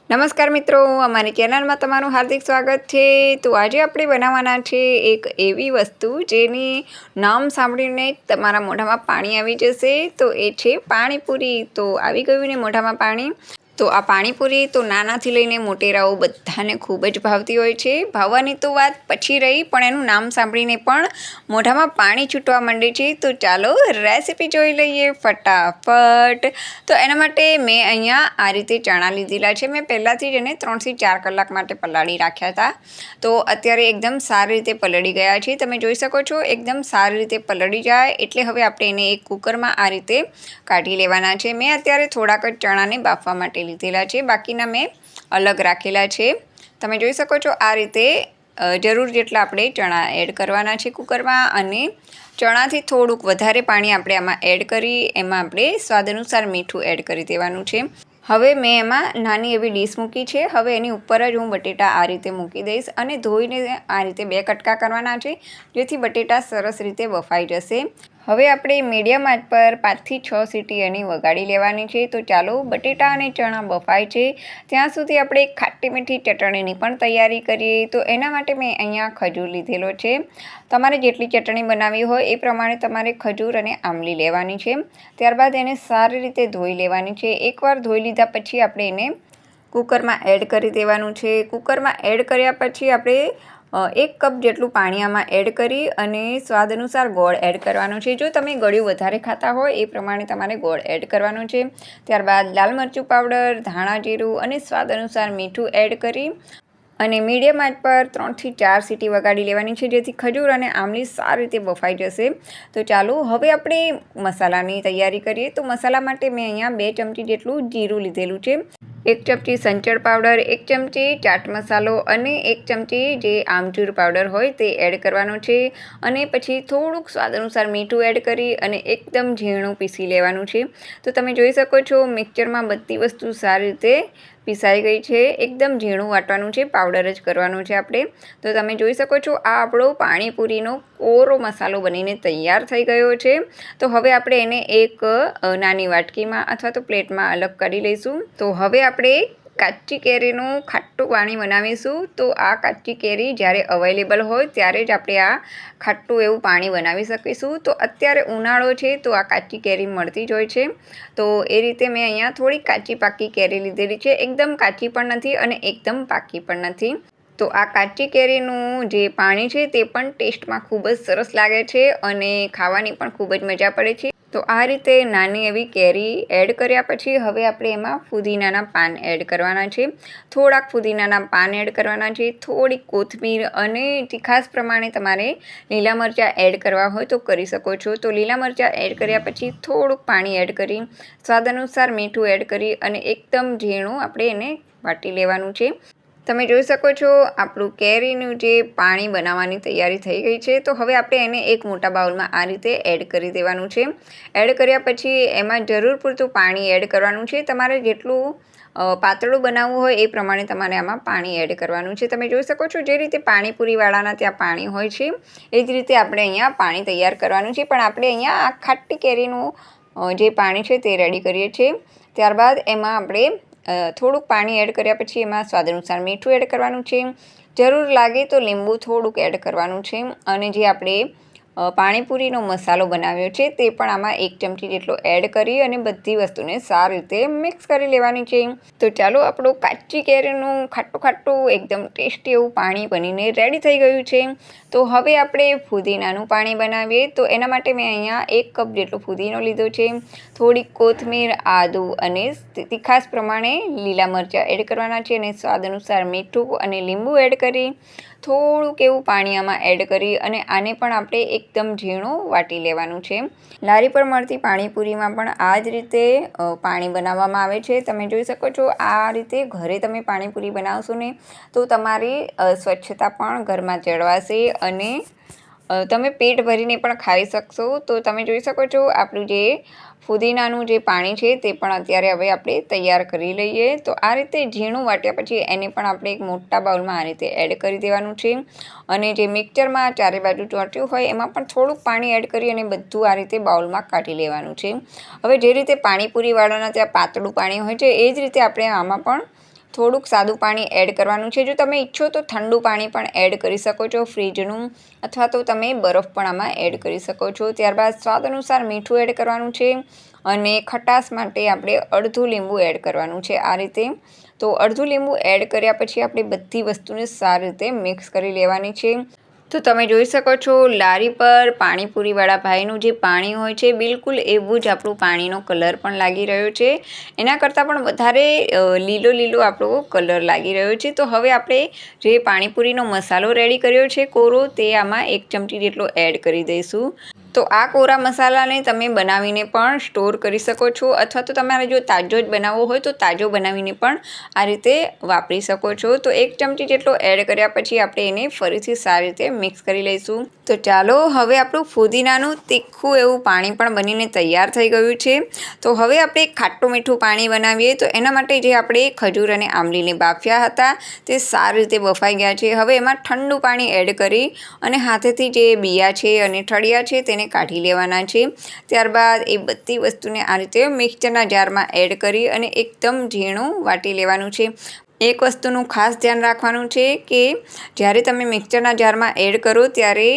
નમસ્કાર મિત્રો, અમારી ચેનલમાં તમારું હાર્દિક સ્વાગત છે। તો આજે આપણે બનાવવાના છે એક એવી વસ્તુ જેની નામ સાંભળીને તમારા મોઢામાં પાણી આવી જશે। તો એ છે પાણીપુરી। તો આવી ગયું ને મોઢામાં પાણી। તો આ પાણીપુરી તો નાનાથી લઈને મોટેરાઓ બધાને ખૂબ જ ભાવતી હોય છે। ભાવવાની તો વાત પછી રહી, પણ એનું નામ સાંભળીને પણ મોઢામાં પાણી છૂટવા માંડે છે। તો ચાલો રેસીપી જોઈ લઈએ ફટાફટ। તો એના માટે મેં અહીંયા આ રીતે ચણા લીધેલા છે। મેં પહેલાંથી જ એને 3 થી 4 કલાક માટે પલાળી રાખ્યા હતા। તો અત્યારે એકદમ સારી રીતે પલળી ગયા છે। તમે જોઈ શકો છો એકદમ સારી રીતે પલળી જાય એટલે હવે આપણે એને એક કુકરમાં આ રીતે કાઢી લેવાના છે। મેં અત્યારે થોડાક જ ચણાને બાફવા માટે લીધેલા છે, બાકીના મેં અલગ રાખેલા છે। તમે જોઈ શકો છો આ રીતે જરૂર જેટલા આપણે ચણા એડ કરવાના છે કુકરમાં, અને ચણાથી થોડુંક વધારે પાણી આપણે આમાં એડ કરી એમાં આપણે સ્વાદ અનુસાર મીઠું એડ કરી દેવાનું છે। હવે મેં એમાં નાની એવી ડીશ મૂકી છે। હવે એની ઉપર જ હું બટેટા આ રીતે મૂકી દઈશ અને ધોઈને આ રીતે 2 કટકા કરવાના છે, જેથી બટેટા સરસ રીતે બફાઈ જશે। હવે આપણે મીડિયમ આંચ પર 5 થી 6 સીટી એની વગાડી લેવાની છે। તો ચાલો બટેટા અને ચણા બફાય છે ત્યાં સુધી આપણે ખાટી મીઠી ચટણીની પણ તૈયારી કરીએ। તો એના માટે મેં અહીંયા ખજૂર લીધેલો છે। તમારે જેટલી ચટણી બનાવવી હોય એ પ્રમાણે તમારે ખજૂર અને આંબલી લેવાની છે। ત્યારબાદ એને સારી રીતે ધોઈ લેવાની છે। એકવાર ધોઈ લીધા પછી આપણે એને કુકરમાં એડ કરી દેવાનું છે। કુકરમાં એડ કર્યા પછી આપણે 1 કપ જેટલું પાણી આમાં એડ કરી અને સ્વાદ અનુસાર ગોળ એડ કરવાનો છે। જો તમે ગળ્યું વધારે ખાતા હોય એ પ્રમાણે તમારે ગોળ એડ કરવાનું છે। ત્યારબાદ લાલ મરચું પાવડર, ધાણા જીરું અને સ્વાદ અનુસાર મીઠું એડ કરી અને મીડિયમ આંચ પર 3 થી 4 સીટી વગાડી લેવાની છે, જેથી ખજૂર અને આંબલી સારી રીતે બફાઈ જશે। તો ચાલો હવે આપણે મસાલાની તૈયારી કરીએ। તો મસાલા માટે મેં અહીંયા 2 ચમચી જેટલું જીરું લીધેલું છે, 1 ચમચી સંચળ પાવડર, 1 ચમચી ચાટ મસાલો અને 1 ચમચી જે આમચૂર પાવડર હોય તે એડ કરવાનો છે। અને પછી થોડુંક સ્વાદ અનુસાર મીઠું એડ કરી અને એકદમ ઝીણું પીસી લેવાનું છે। તો તમે જોઈ શકો છો મિક્સચરમાં બધી વસ્તુ સારી રીતે પીસાઈ ગઈ છે। એકદમ ઝીણું વાટવાનું છે, પાવડર જ કરવાનું છે આપણે। તો તમે જોઈ શકો છો આ આપણો પાણીપુરીનો કોરો મસાલો બનીને તૈયાર થઈ ગયો છે। તો હવે આપણે એને એક નાની વાટકીમાં અથવા તો પ્લેટમાં અલગ કરી લઈશું। તો હવે આપણે કાચી કેરીનું ખાટું પાણી બનાવીશું। તો આ કાચી કેરી જ્યારે અવેલેબલ હોય ત્યારે જ આપણે આ ખાટું એવું પાણી બનાવી શકીશું। તો અત્યારે ઉનાળો છે તો આ કાચી કેરી મળતી જ હોય છે। તો એ રીતે મેં અહીંયા થોડી કાચી પાકી કેરી લીધેલી છે। એકદમ કાચી પણ નથી અને એકદમ પાકી પણ નથી। તો આ કાચી કેરીનું જે પાણી છે તે પણ ટેસ્ટમાં ખૂબ જ સરસ લાગે છે અને ખાવાની પણ ખૂબ જ મજા પડે છે। તો આ રીતે નાની એવી કેરી એડ કર્યા પછી હવે આપણે એમાં ફુદીનાના પાન એડ કરવાના છે। થોડાક ફુદીનાના પાન એડ કરવાના છે, થોડીક કોથમીર અને તીખાસ પ્રમાણે તમારે લીલા મરચાં એડ કરવા હોય તો કરી શકો છો। તો લીલા મરચાં એડ કર્યા પછી થોડુંક પાણી એડ કરી સ્વાદ અનુસાર મીઠું એડ કરી અને એકદમ ઝીણું આપણે એને વાટી લેવાનું છે। તમે જોઈ શકો છો આપણું કેરીનું જે પાણી બનાવવાની તૈયારી થઈ ગઈ છે। તો હવે આપણે એને એક મોટા બાઉલમાં આ રીતે એડ કરી દેવાનું છે। એડ કર્યા પછી એમાં જરૂર પૂરતું પાણી એડ કરવાનું છે। તમારે જેટલું પાતળું બનાવવું હોય એ પ્રમાણે તમારે આમાં પાણી એડ કરવાનું છે। તમે જોઈ શકો છો જે રીતે પાણીપુરીવાળાના ત્યાં પાણી હોય છે એ જ રીતે આપણે અહીંયા પાણી તૈયાર કરવાનું છે, પણ આપણે અહીંયા આ ખાટી કેરીનું જે પાણી છે તે રેડી કરીએ છીએ। ત્યારબાદ એમાં આપણે થોડુંક પાણી એડ કર્યા પછી એમાં સ્વાદ અનુસાર મીઠું એડ કરવાનું છે। જરૂર લાગે તો લીંબુ થોડુંક એડ કરવાનું છે અને જે આપણે પાણીપુરીનો મસાલો બનાવ્યો છે તે પણ આમાં 1 ચમચી જેટલો એડ કરી અને બધી વસ્તુને સારી રીતે મિક્સ કરી લેવાની છે। તો ચાલો આપણું કાચી કેરીનું ખાટું ખાટું એકદમ ટેસ્ટી એવું પાણી બનીને રેડી થઈ ગયું છે। તો હવે આપણે ફુદીનાનું પાણી બનાવીએ। તો એના માટે મેં અહીંયા 1 કપ જેટલો ફુદીનો લીધો છે, થોડીક કોથમીર, આદું અને તીખાસ પ્રમાણે લીલા મરચાં એડ કરવાના છે અને સ્વાદ અનુસાર મીઠું અને લીંબુ એડ કરી થોડુંક એવું પાણી આમાં એડ કરી અને આને પણ આપણે એકદમ ઝીણું વાટી લેવાનું છે। લારી પર મળતી પાણીપુરીમાં પણ આ જ રીતે પાણી બનાવવામાં આવે છે। તમે જોઈ શકો છો આ રીતે ઘરે તમે પાણીપુરી બનાવશો ને તો તમારી સ્વચ્છતા પણ ઘરમાં જળવાશે અને તમે પેટ ભરીને પણ ખાઈ શકશો। તો તમે જોઈ શકો છો આપણું જે ફુદીનાનું જે પાણી છે તે પણ અત્યારે હવે આપણે તૈયાર કરી લઈએ। તો આ રીતે ઝીણું વાટ્યા પછી એને પણ આપણે એક મોટા બાઉલમાં આ રીતે એડ કરી દેવાનું છે અને જે મિક્સચરમાં ચારે બાજુ ચોંટ્યું હોય એમાં પણ થોડુંક પાણી એડ કરી અને બધું આ રીતે બાઉલમાં કાઢી લેવાનું છે। હવે જે રીતે પાણીપુરીવાળાના ત્યાં પાતળું પાણી હોય છે એ જ રીતે આપણે આમાં પણ થોડુંક સાદું પાણી એડ કરવાનું છે. જો તમે ઈચ્છો તો ઠંડુ પાણી પણ એડ કરી શકો છો ફ્રીજનું, અથવા તો તમે બરફ પણ આમાં એડ કરી શકો છો. ત્યારબાદ સ્વાદ અનુસાર મીઠું એડ કરવાનું છે અને ખટાશ માટે આપણે અડધું લીંબુ એડ કરવાનું છે આ રીતે. તો અડધું લીંબુ એડ કર્યા પછી આપણે બધી વસ્તુને સારી રીતે મિક્સ કરી લેવાની છે. તો તમે જોઈ શકો છો લારી પર પાણીપુરીવાળા ભાઈનું જે પાણી હોય છે બિલકુલ એવું જ આપણું પાણીનો કલર પણ લાગી રહ્યો છે. એના કરતાં પણ વધારે લીલો આપણો કલર લાગી રહ્યો છે. તો હવે આપણે જે પાણીપુરીનો મસાલો રેડી કર્યો છે કોરો, તે આમાં 1 ચમચી જેટલો એડ કરી દઈશું. તો આ કોરા મસાલાને તમે બનાવીને પણ સ્ટોર કરી શકો છો, અથવા તો તમારે જો તાજો જ બનાવવો હોય તો તાજો બનાવીને પણ આ રીતે વાપરી શકો છો. તો 1 ચમચી જેટલો એડ કર્યા પછી આપણે એને ફરીથી સારી રીતે મિક્સ કરી લઈશું. તો ચાલો હવે આપણું ફુદીનાનું તીખું એવું પાણી પણ બનીને તૈયાર થઈ ગયું છે. તો હવે આપણે ખાટું મીઠું પાણી બનાવીએ. તો એના માટે જે આપણે ખજૂર અને આંબલીને બાફ્યા હતા તે સારી રીતે બફાઈ ગયા છે. હવે એમાં ઠંડુ પાણી એડ કરી અને હાથેથી જે બિયા છે અને ઠળિયા છે તેને કાઢી લેવાના છે. ત્યારબાદ એ બધી વસ્તુને આ રીતે મિક્સરના જારમાં એડ કરી અને એકદમ ઝીણું વાટી લેવાનું છે. એક વસ્તુનું ખાસ ધ્યાન રાખવાનું છે કે જ્યારે તમે મિક્સરના જારમાં એડ કરો ત્યારે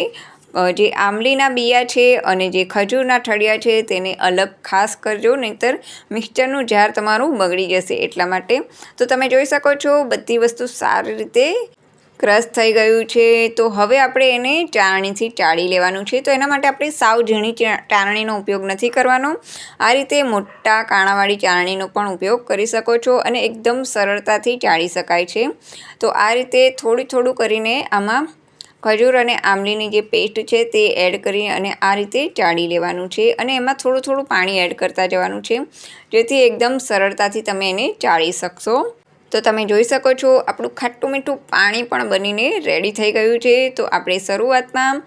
જે આંબલીના બિયા છે અને જે ખજૂરના ઠળિયા છે તેને અલગ ખાસ કરજો, નહીંતર મિક્સરનું જાર તમારું બગડી જશે એટલા માટે. તો તમે જોઈ શકો છો બધી વસ્તુ સારી રીતે ક્રશ થઈ ગયું છે. તો હવે આપણે એને ચાળણીથી ચાળી લેવાનું છે. તો એના માટે આપણે સાવ ઝીણી ચાળણીનો ઉપયોગ નથી કરવાનો. આ રીતે મોટા કાણાવાળી ચાળણીનો પણ ઉપયોગ કરી શકો છો અને એકદમ સરળતાથી ચાળી શકાય છે. તો આ રીતે થોડું કરીને આમાં ખજૂર અને આંબલીની જે પેસ્ટ છે તે એડ કરી અને આ રીતે ચાળી લેવાનું છે અને એમાં થોડું પાણી એડ કરતા જવાનું છે, જેથી એકદમ સરળતાથી તમે એને ચાળી શકશો. તો તમે જોઈ શકો છો આપણું ખાટું મીઠું પાણી પણ બનીને રેડી થઈ ગયું છે. તો આપણે શરૂઆતમાં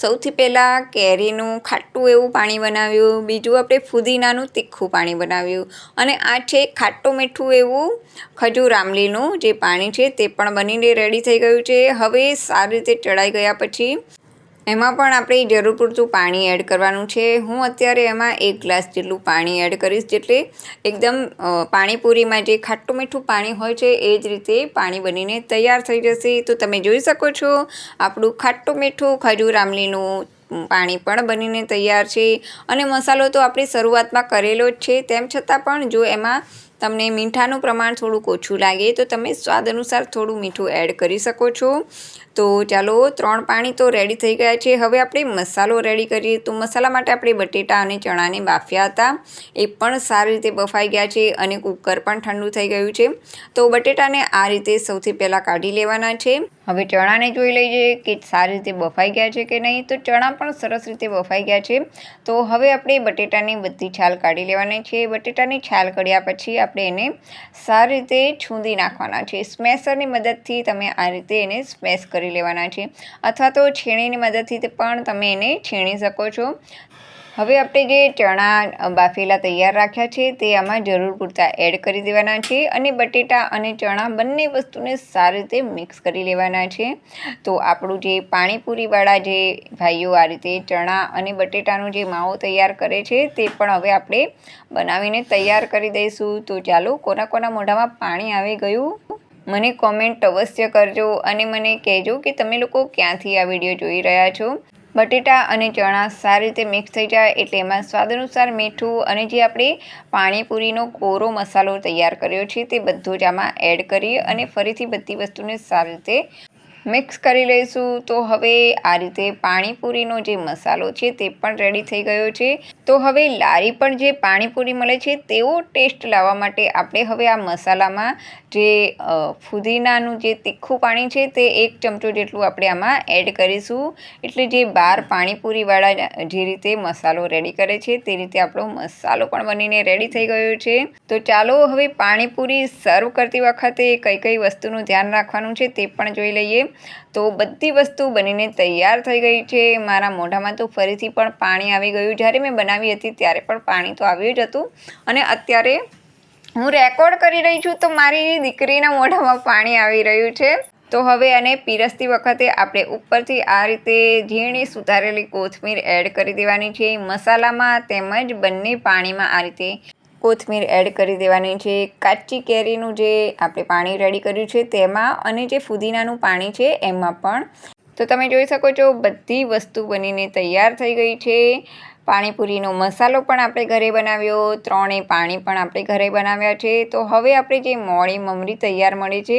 સૌથી પહેલાં કેરીનું ખાટું એવું પાણી બનાવ્યું, બીજું આપણે ફુદીનાનું તીખું પાણી બનાવ્યું અને આ છે ખાટું મીઠું એવું ખજૂર આંબલીનું જે પાણી છે તે પણ બનીને રેડી થઈ ગયું છે. હવે સારી રીતે ચડાઈ ગયા પછી એમાં પણ આપણે જરૂર પૂરતું પાણી એડ કરવાનું છે. હું અત્યારે એમાં 1 ગ્લાસ જેટલું પાણી એડ કરીશ, જેટલે એકદમ પાણીપુરીમાં જે ખાટું મીઠું પાણી હોય છે એ જ રીતે પાણી બનીને તૈયાર થઈ જશે. તો તમે જોઈ શકો છો આપણું ખાટું મીઠું ખજૂર આંબલીનું પાણી પણ બનીને તૈયાર છે અને મસાલો તો આપણે શરૂઆતમાં કરેલો જ છે. તેમ છતાં પણ જો એમાં તમને મીઠાનું પ્રમાણ થોડુંક ઓછું લાગે તો તમે સ્વાદ અનુસાર થોડું મીઠું એડ કરી શકો છો. તો ચાલો 3 પાણી તો રેડી થઈ ગયા છે. હવે આપણે મસાલો રેડી કરીએ. તો મસાલા માટે આપણે બટેટા અને ચણાને બાફ્યા હતા, એ પણ સારી રીતે બફાઈ ગયા છે અને કુકર પણ ઠંડુ થઈ ગયું છે. તો બટેટાને આ રીતે સૌથી પહેલાં કાઢી લેવાના છે. હવે ચણાને જોઈ લઈએ કે સારી રીતે બફાઈ ગયા છે કે નહીં. તો ચણા પણ સરસ રીતે બફાઈ ગયા છે. તો હવે આપણે બટેટાની બધી છાલ કાઢી લેવાની છે. બટેટાની છાલ કાઢ્યા પછી આપણે એને સારી રીતે છૂંદી નાખવાના છે. સ્મેશરની મદદથી તમે આ રીતે એને સ્મેશ કરી લેવાના છે, અથવા તો છીણીની મદદથી પણ તમે એને છીણી શકો છો. હવે આપણે જે ચણા બાફેલા તૈયાર રાખ્યા છે તે આમાં જરૂર પૂરતા એડ કરી દેવાના છે અને બટેટા અને ચણા બંને વસ્તુને સારી રીતે મિક્સ કરી લેવાના છે. તો આપણું જે પાણીપુરીવાળા જે ભાઈઓ આ રીતે ચણા અને બટેટાનો જે માવો તૈયાર કરે છે તે પણ હવે આપણે બનાવીને તૈયાર કરી દઈશું. તો ચાલો, કોના મોઢામાં પાણી આવી ગયું મને કોમેન્ટ અવશ્ય કરજો અને મને કહેજો કે તમે લોકો ક્યાંથી આ વિડીયો જોઈ રહ્યા છો. બટેટા અને ચણા સારી રીતે મિક્સ થઈ જાય એટલે એમાં સ્વાદ અનુસાર મીઠું અને જે આપણે પાણીપુરીનો કોરો મસાલો તૈયાર કર્યો છે તે બધું જ આમાં એડ કરી અને ફરીથી બધી વસ્તુને સારી રીતે મિક્સ કરી લઈશું. તો હવે આ રીતે પાણીપુરીનો જે મસાલો છે તે પણ રેડી થઈ ગયો છે. તો હવે લારી પર જે પાણીપુરી મળે છે તેવો ટેસ્ટ લાવવા માટે આપણે હવે આ મસાલામાં જે ફુદીનાનું જે તીખું પાણી છે તે 1 ચમચો જેટલું આપણે આમાં એડ કરીશું. એટલે જે બહાર પાણીપુરીવાળા જે રીતે મસાલો રેડી કરે છે તે રીતે આપણો મસાલો પણ બનીને રેડી થઈ ગયો છે. તો ચાલો હવે પાણીપુરી સર્વ કરતી વખતે કઈ વસ્તુનું ધ્યાન રાખવાનું છે તે પણ જોઈ લઈએ. તો બધી વસ્તુ બનીને તૈયાર થઈ ગઈ છે. મારા મોઢામાં તો ફરીથી પણ પાણી આવી ગયું. જ્યારે મેં બનાવી હતી ત્યારે પણ પાણી તો આવ્યું જ હતું અને અત્યારે હું રેકોર્ડ કરી રહી છું તો મારી દીકરીના મોઢામાં પાણી આવી રહ્યું છે. તો હવે આને પીરસતી વખતે આપણે ઉપરથી આ રીતે ઝીણી સુધારેલી કોથમીર એડ કરી દેવાની છે. મસાલામાં તેમજ બંને પાણીમાં આ રીતે કોથમીર એડ કરી દેવાની છે, કાચી કેરીનું જે આપણે પાણી રેડી કર્યું છે તેમાં, અને જે ફુદીનાનું પાણી છે એમાં પણ. તો તમે જોઈ શકો છો બધી વસ્તુ બનીને તૈયાર થઈ ગઈ છે. પાણીપુરીનો મસાલો પણ આપણે ઘરે બનાવ્યો, 3 પાણી પણ આપણે ઘરે બનાવ્યા છે. તો હવે આપણે જે મોળી મમરી તૈયાર મળે છે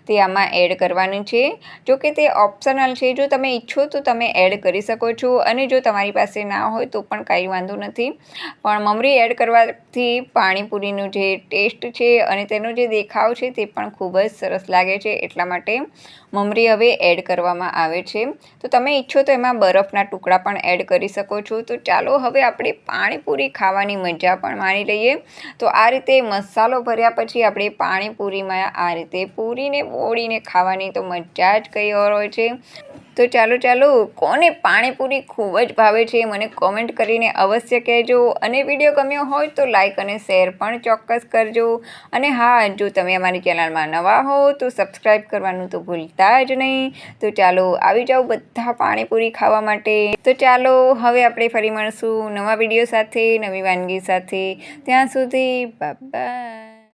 તે આમાં એડ કરવાનું છે. જો કે તે ઓપ્શનલ છે, જો તમે ઈચ્છો તો તમે એડ કરી શકો છો, અને જો તમારી પાસે ના હોય તો પણ કાંઈ વાંધો નથી. પણ મમરી એડ કરવાથી પાણીપુરીનું જે ટેસ્ટ છે અને તેનો જે દેખાવ છે તે પણ ખૂબ જ સરસ લાગે છે, એટલા માટે મમરી હવે એડ કરવામાં આવે છે. તો તમે ઈચ્છો તો એમાં બરફના ટુકડા પણ એડ કરી શકો છો. તો ચાલો હવે આપણે પાણીપુરી ખાવાની મજા પણ માણી લઈએ. તો આ રીતે મસાલો ભર્યા પછી આપણે પાણીપુરીમાં આ રીતે પૂરીને બોળીને ખાવાની તો મજા જ કંઈ ઓર હોય છે. તો ચાલો કોને પાણીપુરી ખૂબ જ ભાવે છે મને કોમેન્ટ કરીને અવશ્ય કહેજો, અને વિડીયો ગમ્યો હોય તો લાઈક અને શેર પણ ચોક્કસ કરજો. અને હા, જો તમે અમારી ચેનલમાં નવા હો તો સબસ્ક્રાઈબ કરવાનું તો ભૂલતા જ નહીં. તો ચાલો આવી જાઓ બધા પાણીપુરી ખાવા માટે. તો ચાલો હવે આપણે ફરી મળશું નવા વિડીયો સાથે, નવી વાનગી સાથે. ત્યાં સુધી બાય બાય.